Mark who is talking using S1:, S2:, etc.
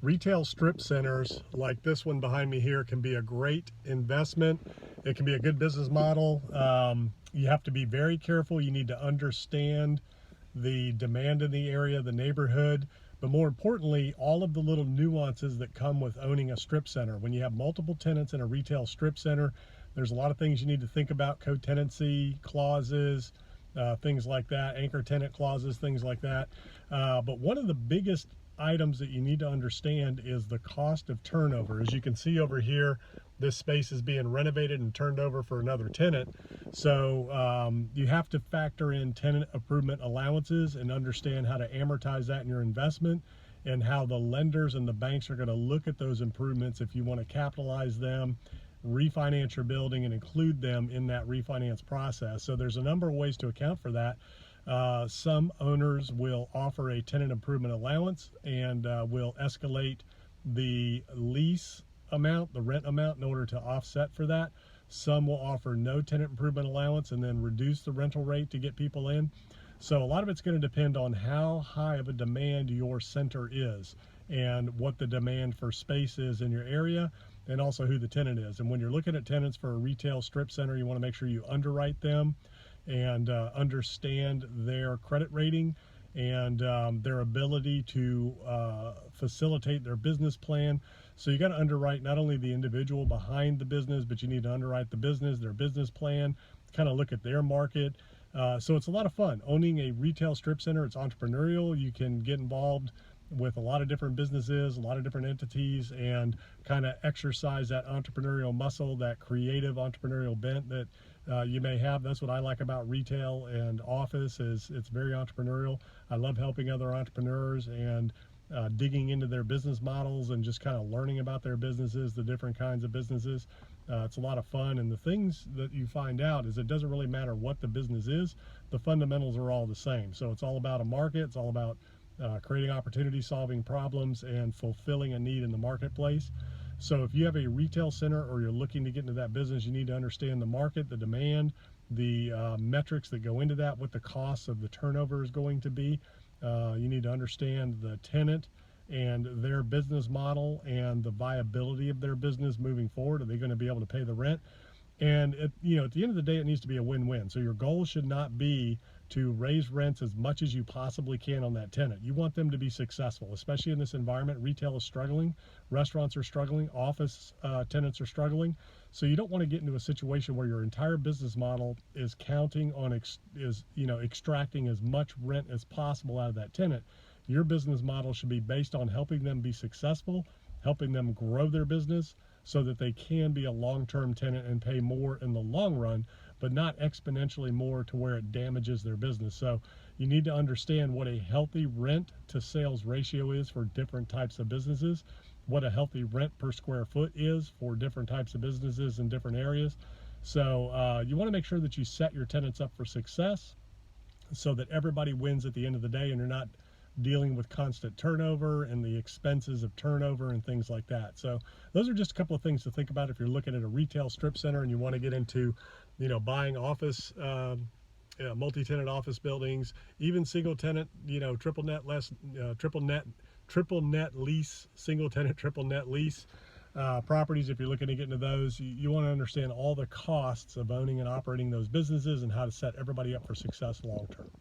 S1: Retail strip centers like this one behind me here can be a great investment. It can be a good business model. You have to be very careful. You need to understand the demand in the area, the neighborhood, but more importantly, all of the little nuances that come with owning a strip center. When you have multiple tenants in a retail strip center, there's a lot of things you need to think about: co-tenancy clauses, things like that, anchor tenant clauses, things like that. But one of the biggest items that you need to understand is the cost of turnover. As you can see over here, this space is being renovated and turned over for another tenant. So you have to factor in tenant improvement allowances and understand how to amortize that in your investment, and how the lenders and the banks are going to look at those improvements if you want to capitalize them, refinance your building, and include them in that refinance process. So there's a number of ways to account for that. Some owners will offer a tenant improvement allowance and will escalate the lease amount, the rent amount, in order to offset for that. Some will offer no tenant improvement allowance and then reduce the rental rate to get people in. So a lot of it's going to depend on how high of a demand your center is and what the demand for space is in your area, and also who the tenant is. And when you're looking at tenants for a retail strip center, you want to make sure you underwrite them and understand their credit rating and their ability to facilitate their business plan. So you got to underwrite not only the individual behind the business, but you need to underwrite the business, their business plan, kind of look at their market. So it's a lot of fun. Owning a retail strip center, it's entrepreneurial. You can get involved with a lot of different businesses, a lot of different entities, and kind of exercise that entrepreneurial muscle, that creative entrepreneurial bent that you may have. That's what I like about retail and office, is it's very entrepreneurial. I love helping other entrepreneurs and digging into their business models and just kind of learning about their businesses, the different kinds of businesses. It's a lot of fun, and the things that you find out is it doesn't really matter what the business is, the fundamentals are all the same. So it's all about a market, it's all about creating opportunity, solving problems, and fulfilling a need in the marketplace. So if you have a retail center or you're looking to get into that business, you need to understand the market, the demand, the metrics that go into that, what the cost of the turnover is going to be. You need to understand the tenant and their business model and the viability of their business moving forward. Are they going to be able to pay the rent? And at the end of the day, it needs to be a win-win. So your goal should not be to raise rents as much as you possibly can on that tenant. You want them to be successful, especially in this environment. Retail is struggling, restaurants are struggling, office tenants are struggling. So you don't want to get into a situation where your entire business model is counting on extracting as much rent as possible out of that tenant. Your business model should be based on helping them be successful, helping them grow their business so that they can be a long-term tenant and pay more in the long run, but not exponentially more to where it damages their business. So you need to understand what a healthy rent to sales ratio is for different types of businesses, what a healthy rent per square foot is for different types of businesses in different areas. So you want to make sure that you set your tenants up for success so that everybody wins at the end of the day, and you're not dealing with constant turnover and the expenses of turnover and things like that. So those are just a couple of things to think about if you're looking at a retail strip center and you want to get into buying office, multi-tenant office buildings, even single tenant, triple net lease, single tenant, triple net lease properties. If you're looking to get into those, you want to understand all the costs of owning and operating those businesses and how to set everybody up for success long term.